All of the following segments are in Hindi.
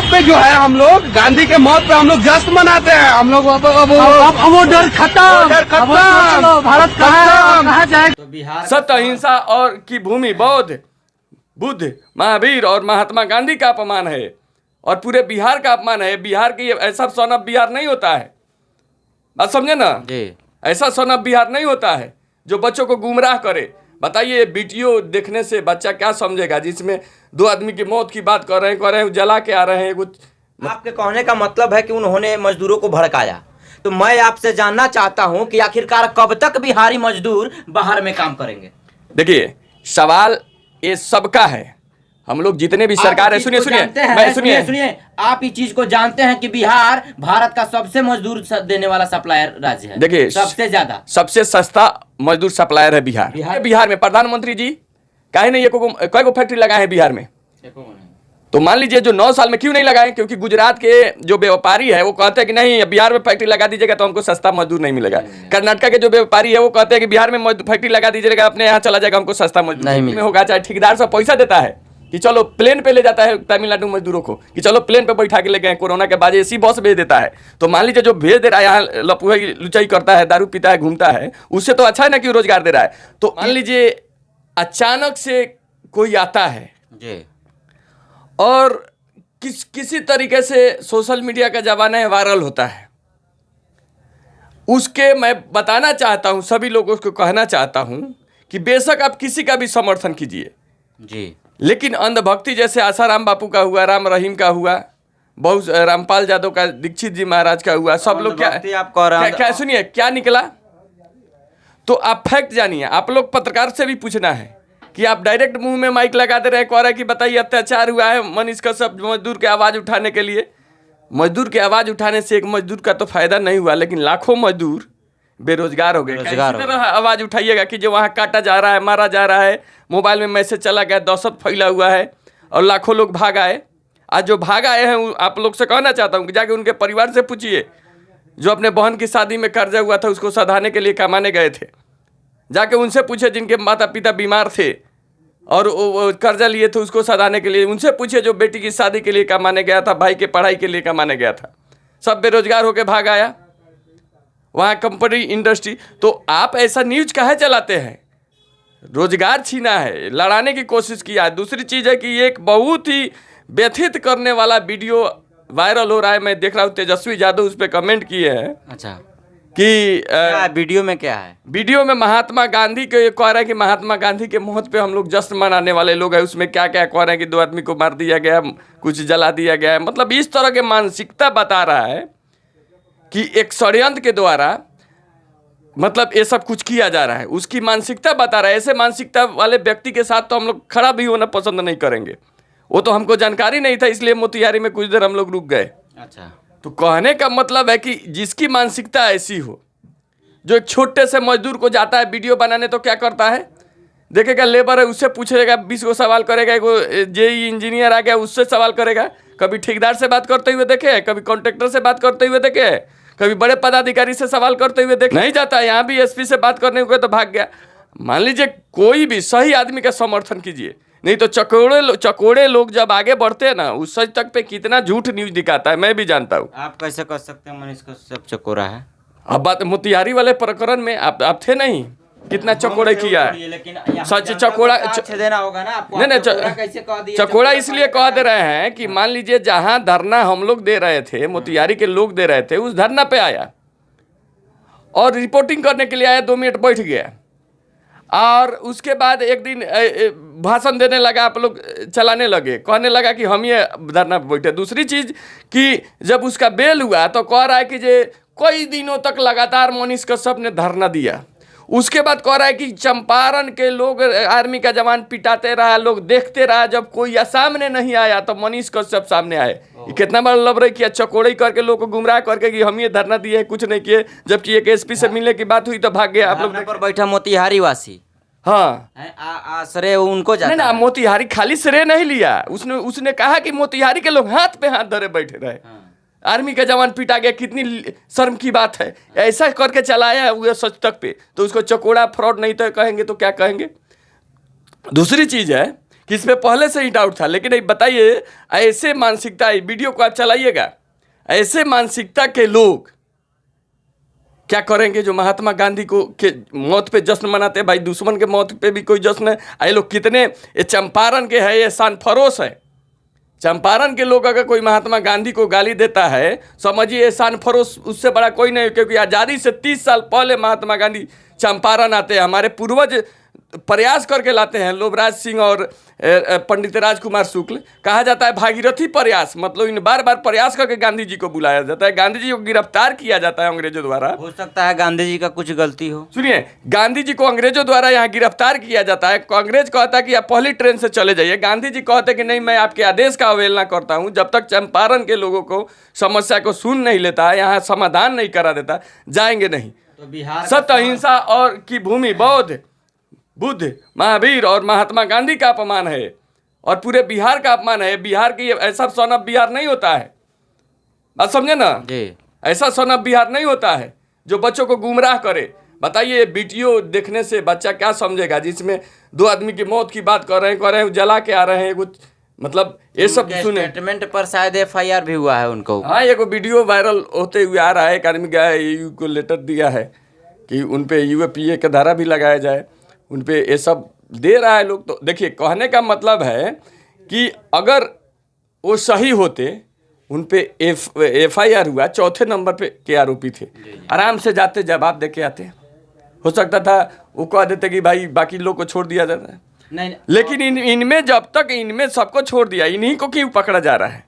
मौत पे जो है हम लोग गांधी के मौत पे हम लोग जश्न मनाते हैं। हम लोग अब वो डर खत्म, भारत कहाँ जाए। तो बिहार सत्य अहिंसा और की भूमि बौद्ध, बुद्ध, महावीर और महात्मा गांधी का अपमान है और पूरे बिहार का अपमान है। बिहार की ऐसा सन ऑफ बिहार नहीं होता है, बात समझे ना जी। ऐसा सन ऑफ बिहार नहीं होता है जो बच्चों को गुमराह करे। बताइए वीडियो देखने से बच्चा क्या समझेगा जिसमें 2 आदमी की मौत की बात कर रहे हैं, जला के आ रहे हैं कुछ। आपके कहने का मतलब है कि उन्होंने मजदूरों को भड़काया। तो मैं आपसे जानना चाहता हूं कि आखिरकार कब तक बिहारी मजदूर बाहर में काम करेंगे। देखिए सवाल ये सबका है, हम लोग जितने भी सरकार है, सुनिए, आप इस चीज को जानते हैं कि बिहार भारत का सबसे मजदूर देने वाला सप्लायर राज्य है। देखिए सबसे ज्यादा, सबसे सस्ता मजदूर सप्लायर है बिहार में प्रधानमंत्री जी काहे नहीं कई को फैक्ट्री लगाए हैं बिहार में। तो मान लीजिए जो 9 साल में क्यों नहीं लगाए, क्योंकि गुजरात के जो व्यापारी है वो कहते हैं कि नहीं बिहार में फैक्ट्री लगा दीजिएगा तो हमको सस्ता मजदूर नहीं मिलेगा। कर्नाटक के जो व्यापारी है वो कहते हैं कि बिहार में फैक्ट्री लगा दीजिएगा अपने यहाँ चला जाएगा हमको सस्ता मजदूर नहीं होगा। चाहे ठेकेदार से पैसा देता है कि चलो प्लेन पे ले जाता है तमिलनाडु मजदूरों को कि चलो प्लेन पे बैठा के ले गए, कोरोना के बाद एसी बस भेज देता है। तो मान लीजिए जो भेज दे रहा है यहाँ लपुआ लुचाई करता है, दारू पीता है, घूमता है, उससे तो अच्छा है ना कि रोजगार दे रहा है। तो मान लीजिए अचानक से कोई आता है जी और किसी तरीके से सोशल मीडिया का जमाना है, वायरल होता है, उसके मैं बताना चाहता हूं, सभी लोगों को कहना चाहता हूं कि बेशक आप किसी का भी समर्थन कीजिए जी, लेकिन अंधभक्ति जैसे आसाराम बापू का हुआ, राम रहीम का हुआ, बहुत रामपाल यादव का, दीक्षित जी महाराज का हुआ, सब लोग क्या सुनिए क्या निकला। तो आप फैक्ट जानिए, आप लोग पत्रकार से भी पूछना है कि आप डायरेक्ट मुंह में माइक लगा दे रहे, कह रहे कि बताइए अत्याचार हुआ है मनीष कश्यप मजदूर की आवाज़ उठाने के लिए। मजदूर की आवाज़ उठाने से एक मजदूर का तो फायदा नहीं हुआ, लेकिन लाखों मजदूर बेरोजगार हो गए। इसी तरह आवाज़ उठाइएगा कि जो वहाँ काटा जा रहा है, मारा जा रहा है, मोबाइल में मैसेज चला गया, दहशत फैला हुआ है और लाखों लोग भाग आए। आज जो भाग आए हैं आप लोग से कहना चाहता हूँ कि जाके उनके परिवार से पूछिए, जो अपने बहन की शादी में कर्जा हुआ था उसको सधाने के लिए कमाने गए थे, जाके उनसे पूछे जिनके माता पिता बीमार थे और वो कर्जा लिए थे उसको सधाने के लिए, उनसे पूछे जो बेटी की शादी के लिए कमाने गया था, भाई के पढ़ाई के लिए कमाने गया था, सब बेरोजगार होकर भाग आया वहाँ कंपनी इंडस्ट्री। तो आप ऐसा न्यूज काहे चलाते हैं? रोजगार छीना है, लड़ाने की कोशिश किया है। दूसरी चीज़ है कि एक बहुत ही व्यथित करने वाला वीडियो वायरल हो रहा है, मैं देख रहा हूँ तेजस्वी यादव उस पर कमेंट किए हैं। अच्छा कि वीडियो में क्या है? वीडियो में महात्मा गांधी के कह रहा है कि महात्मा गांधी के मौत पे हम लोग जश्न मनाने वाले लोग हैं। उसमें क्या क्या कह रहे हैं कि 2 आदमी को मार दिया गया, कुछ जला दिया गया है। मतलब इस तरह के मानसिकता बता रहा है कि एक षड्यंत्र के द्वारा मतलब ये सब कुछ किया जा रहा है, उसकी मानसिकता बता रहा है। ऐसे मानसिकता वाले व्यक्ति के साथ तो हम लोग खड़ा भी होना पसंद नहीं करेंगे। वो तो हमको जानकारी नहीं था, इसलिए मोतिहारी में कुछ देर हम लोग रुक गए। अच्छा, तो कहने का मतलब है कि जिसकी मानसिकता ऐसी हो, जो एक छोटे से मजदूर को जाता है वीडियो बनाने तो क्या करता है, देखेगा लेबर है उससे पूछेगा, 20 को सवाल करेगा, एगो जेई इंजीनियर आ गया उससे सवाल करेगा, कभी ठेकेदार से बात करते हुए देखे, कभी कॉन्ट्रैक्टर से बात करते हुए देखे, कभी बड़े पदाधिकारी से सवाल करते हुए देखे नहीं जाता। यहाँ भी एसपी से बात करने को तो भाग गया। मान लीजिए कोई भी सही आदमी का समर्थन कीजिए, नहीं तो चकोड़े लोग जब आगे बढ़ते हैं ना, उस सच तक पे कितना झूठ न्यूज दिखाता है मैं भी जानता हूँ। आप कैसे कर सकते हैं मनीष कश्यप चकोरा है? अब बात मोतिहारी वाले प्रकरण में आप थे नहीं, कितना चकोड़े किया है, लेकिन सच चकोड़ा देना होगा ना आपको। नहीं चकोड़ा इसलिए कह दे रहे हैं कि मान लीजिए जहां धरना हम लोग दे रहे थे, मोतिहारी के लोग दे रहे थे, उस धरना पे आया और रिपोर्टिंग करने के लिए आया, 2 मिनट बैठ गया और उसके बाद एक दिन भाषण देने लगा, आप लोग चलाने लगे, कहने लगा कि हम ये धरना पे बैठे। दूसरी चीज़ कि जब उसका बेल हुआ तो कह रहा है कि जे कई दिनों तक लगातार मनीष कश्यप ने धरना दिया। उसके बाद कह रहा है कि चंपारण के लोग, आर्मी का जवान पिटाते रहा, लोग देखते रहा, जब कोई सामने नहीं आया तो मनीष कश्यप सामने आए। ये कितना बड़ा लव रही किया, चकोड़े करके लोग को गुमराह करके कि हम ये धरना दिए कुछ नहीं किए, जबकि एक एसपी से मिलने की बात हुई तो भाग गया। आप लोग पर बैठा मोतिहारी वासी, हाँ श्रेय उनको जाता नहीं ना, मोतिहारी खाली श्रेय नहीं लिया, उसने कहा कि मोतिहारी के लोग हाथ पे हाथ धरे बैठे रहे, आर्मी का जवान पीटा गया, कितनी शर्म की बात है। ऐसा करके चलाया हुआ सच तक पे, तो उसको चकोड़ा फ्रॉड नहीं तो कहेंगे तो क्या कहेंगे। दूसरी चीज़ है कि इस पे पहले से ही डाउट था। लेकिन एक बताइए, ऐसे मानसिकता, वीडियो को आप चलाइएगा, ऐसे मानसिकता के लोग क्या करेंगे जो महात्मा गांधी को के मौत पे जश्न मनाते हैं? भाई दुश्मन के मौत पे भी कोई जश्न है? ये लोग कितने, ये चंपारण के है, ये शानफरोश है। चंपारण के लोग अगर कोई महात्मा गांधी को गाली देता है, समझिए शानफरोश उससे बड़ा कोई नहीं, क्योंकि आज़ादी से 30 साल पहले महात्मा गांधी चंपारण आते हैं। हमारे पूर्वज प्रयास करके लाते हैं, लोबराज सिंह और पंडित राजकुमार शुक्ल, कहा जाता है भागीरथी प्रयास, मतलब इन बार बार प्रयास करके गांधी जी को बुलाया जाता है, गांधी जी को गिरफ्तार किया जाता है अंग्रेजों द्वारा। हो सकता है गांधी जी का कुछ गलती हो। सुनिए, गांधी जी को अंग्रेजों द्वारा यहाँ गिरफ्तार किया जाता है। कांग्रेस कहता है कि आप पहली ट्रेन से चले जाइए, गांधी जी कहते कि नहीं, मैं आपके आदेश का अवहेलना करता हूँ। जब तक चंपारण के लोगों को समस्या को सुन नहीं लेता है, यहाँ समाधान नहीं करा देता, जाएंगे नहीं। तो बिहार सत्य, अहिंसा और की भूमि बौद्ध, बुद्ध, महावीर और महात्मा गांधी का अपमान है, और पूरे बिहार का अपमान है। बिहार की ऐसा सन ऑफ बिहार नहीं होता है, बात समझे ना जी। ऐसा सन ऑफ बिहार नहीं होता है जो बच्चों को गुमराह करे। बताइए, वीडियो देखने से बच्चा क्या समझेगा, जिसमें 2 आदमी की मौत की बात कर रहे हैं, जला के आ रहे हैं कुछ, मतलब ये सब सुने। स्टेटमेंट पर शायद FIR भी हुआ है उनको। हाँ, एक वीडियो वायरल होते हुए आ रहा है, एक आदमी गया है, EU को लेटर दिया है कि उन पे UAPA का धारा भी लगाया जाए, उन पे ये सब दे रहा है लोग। तो देखिए, कहने का मतलब है कि अगर वो सही होते, उन पे FIR हुआ, 4थे नंबर पे के आरोपी थे, आराम से जाते, जवाब दे के आते। हो सकता था वो कह देते कि भाई बाकी लोग को छोड़ दिया जाता है, नहीं। लेकिन इनमें जब तक इनमें सबको छोड़ दिया, इन्हीं को क्यों पकड़ा जा रहा है,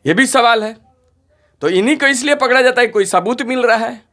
ये भी सवाल है। तो इन्हीं को इसलिए पकड़ा जाता है, कोई सबूत मिल रहा है।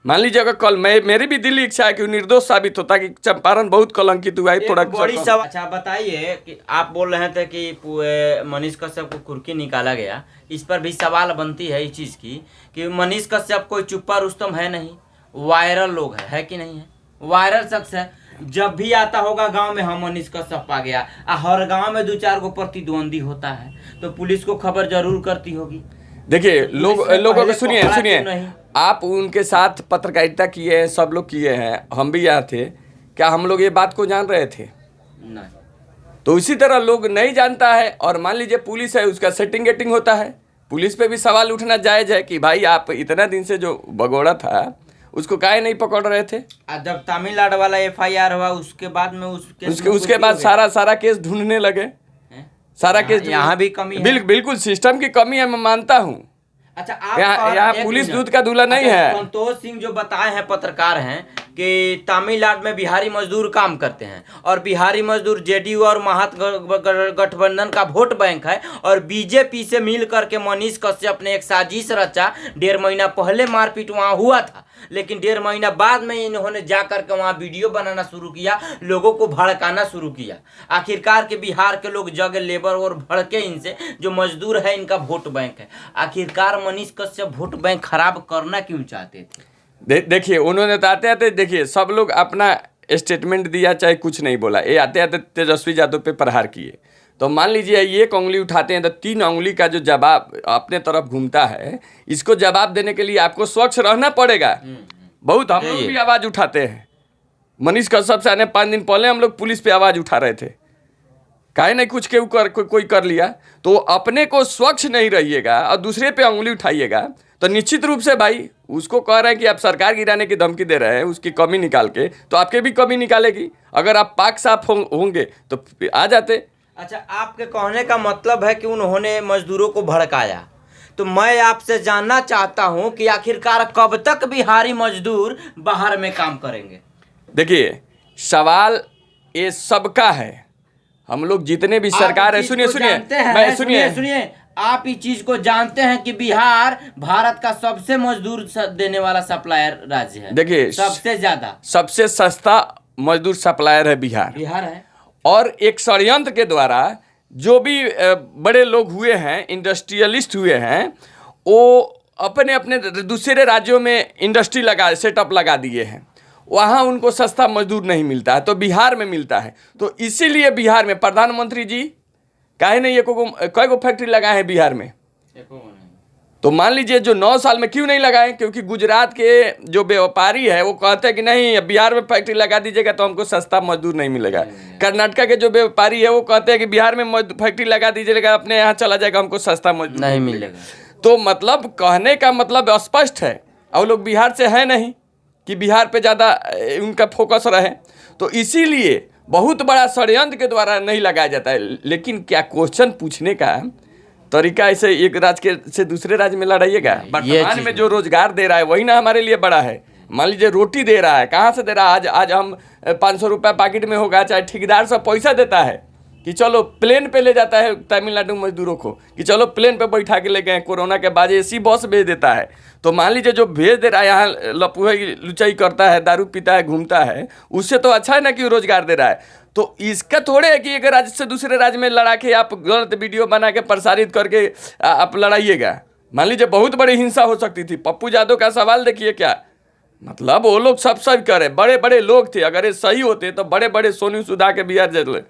मान लीजिए अगर कल मेरी भी दिली इच्छा है कि निर्दोष साबित होता, कि चंपारण बहुत कलंकित हुआ है, थोड़ा बड़ी सवाल। अच्छा बताइए कि आप बोल रहे थे कि मनीष कश्यप को कुर्की निकाला गया, इस पर भी सवाल बनती है इस चीज की कि मनीष कश्यप कोई चुप्पा रुस्तम है नहीं, वायरल लोग है कि नहीं है, वायरल शख्स है। जब भी आता होगा गांव में, हम मनीष कश्यप आ गया, हर गांव में 2-4 को प्रतिद्वंदी होता है, तो पुलिस को खबर जरूर करती होगी। देखिए, लोगों को सुनिए, आप उनके साथ पत्रकारिता किए हैं, सब लोग किए हैं, हम भी यहाँ थे, क्या हम लोग ये बात को जान रहे थे? नहीं। तो इसी तरह लोग नहीं जानता है, और मान लीजिए पुलिस है, उसका सेटिंग गेटिंग होता है, पुलिस पे भी सवाल उठना जायज है कि भाई आप इतना दिन से जो भगोड़ा था उसको काहे नहीं पकड़ रहे थे? जब तमिलनाडु वाला FIR हुआ, उसके बाद में उसके बाद सारा केस ढूंढने लगे, सारा केस। यहाँ भी कमी है, बिल्कुल सिस्टम की कमी है, मैं मानता हूँ। अच्छा, आप यहाँ पुलिस दूध का दूल्हा नहीं है। संतोष सिंह जो बताए हैं, पत्रकार हैं, कि तमिलनाडु में बिहारी मजदूर काम करते हैं, और बिहारी मजदूर JDU और महागठबंधन का वोट बैंक है, और BJP से मिल करके मनीष कश्यप ने एक साजिश रचा। 1.5 महीना पहले मारपीट वहाँ हुआ था, लेकिन 1.5 महीना बाद में इन्होंने जा करके वहाँ वीडियो बनाना शुरू किया, लोगों को भड़काना शुरू किया। आखिरकार के बिहार के लोग जगह लेबर और भड़के इनसे, जो मजदूर है इनका वोट बैंक है। आखिरकार मनीष कश्यप वोट बैंक खराब करना क्यों चाहते थे? देखिए, उन्होंने तो आते आते, देखिए सब लोग अपना स्टेटमेंट दिया, चाहे कुछ नहीं बोला, ये आते आते तेजस्वी यादव पे प्रहार किए। तो मान लीजिए एक उंगली उठाते हैं तो 3 उंगली का जो जवाब अपने तरफ घूमता है, इसको जवाब देने के लिए आपको स्वच्छ रहना पड़ेगा। बहुत हम लोग भी आवाज़ उठाते हैं। मनीष कश्यप से आने 5 दिन पहले हम लोग पुलिस पे आवाज़ उठा रहे थे, काहे नहीं कुछ कोई कर लिया। तो अपने को स्वच्छ नहीं रहिएगा और दूसरे पे उंगली उठाइएगा, तो निश्चित रूप से भाई उसको कह रहे हैं कि आप सरकार गिराने की धमकी दे रहे हैं, उसकी कमी निकाल के, तो आपके भी कमी निकालेगी। अगर आप पाक साफ होंगे तो आ जाते। अच्छा, आपके कहने का मतलब है कि उन्होंने मजदूरों को भड़काया, तो मैं आपसे जानना चाहता हूं कि आखिरकार कब तक बिहारी मजदूर बाहर में काम करेंगे? देखिए, सवाल ये सबका है। हम लोग जितने भी सरकार है, सुनिए, आप इस चीज को जानते हैं कि बिहार भारत का सबसे मजदूर देने वाला सप्लायर राज्य है। देखिए, सबसे ज्यादा, सबसे सस्ता मजदूर सप्लायर है बिहार है। और एक षड्यंत्र के द्वारा जो भी बड़े लोग हुए हैं, इंडस्ट्रियलिस्ट हुए हैं, वो अपने दूसरे राज्यों में इंडस्ट्री सेटअप लगा दिए हैं। वहाँ उनको सस्ता मजदूर नहीं मिलता है, तो बिहार में मिलता है। तो इसीलिए बिहार में प्रधानमंत्री जी काहे नहीं कई गो फैक्ट्री लगाए हैं बिहार में, तो मान लीजिए जो 9 साल में क्यों नहीं लगाए, क्योंकि गुजरात के जो व्यापारी है वो कहते हैं कि नहीं बिहार में फैक्ट्री लगा दीजिएगा तो हमको सस्ता मजदूर नहीं मिलेगा। कर्नाटक के जो व्यापारी है वो कहते हैं कि बिहार में फैक्ट्री लगा दीजिएगा अपने यहाँ चला जाएगा हमको सस्ता मजदूर नहीं मिलेगा। तो मतलब कहने का मतलब स्पष्ट है, और लोग बिहार से है नहीं कि बिहार पे ज़्यादा उनका फोकस रहे, तो इसीलिए बहुत बड़ा षड्यंत्र के द्वारा नहीं लगाया जाता है। लेकिन क्या क्वेश्चन पूछने का तरीका ऐसे एक राज्य के से दूसरे राज्य में लड़ाइएगा? वर्तमान में जो रोजगार दे रहा है वही ना हमारे लिए बड़ा है। मान लीजिए रोटी दे रहा है, कहाँ से दे रहा है? आज हम 500 रुपये पैकेट में होगा, चाहे ठेकेदार सब पैसा देता है कि चलो प्लेन पे ले जाता है तमिलनाडु मजदूरों को, कि चलो प्लेन पे बैठा के ले गए, कोरोना के बाद AC बस भेज देता है। तो मान लीजिए जो भेज दे रहा है यहाँ लपुआ लुचाई करता है, दारू पीता है, घूमता है, उससे तो अच्छा है ना कि रोजगार दे रहा है। तो इसका थोड़े है कि एक राज्य से दूसरे राज्य में लड़ा के आप गलत वीडियो बना के प्रसारित करके आप लड़ाइएगा। मान लीजिए बहुत बड़ी हिंसा हो सकती थी। पप्पू यादव का सवाल देखिए, क्या मतलब वो लोग सब करे, बड़े बड़े लोग थे, अगर ये सही होते तो बड़े बड़े सोनू सुधा के बिहार जैसे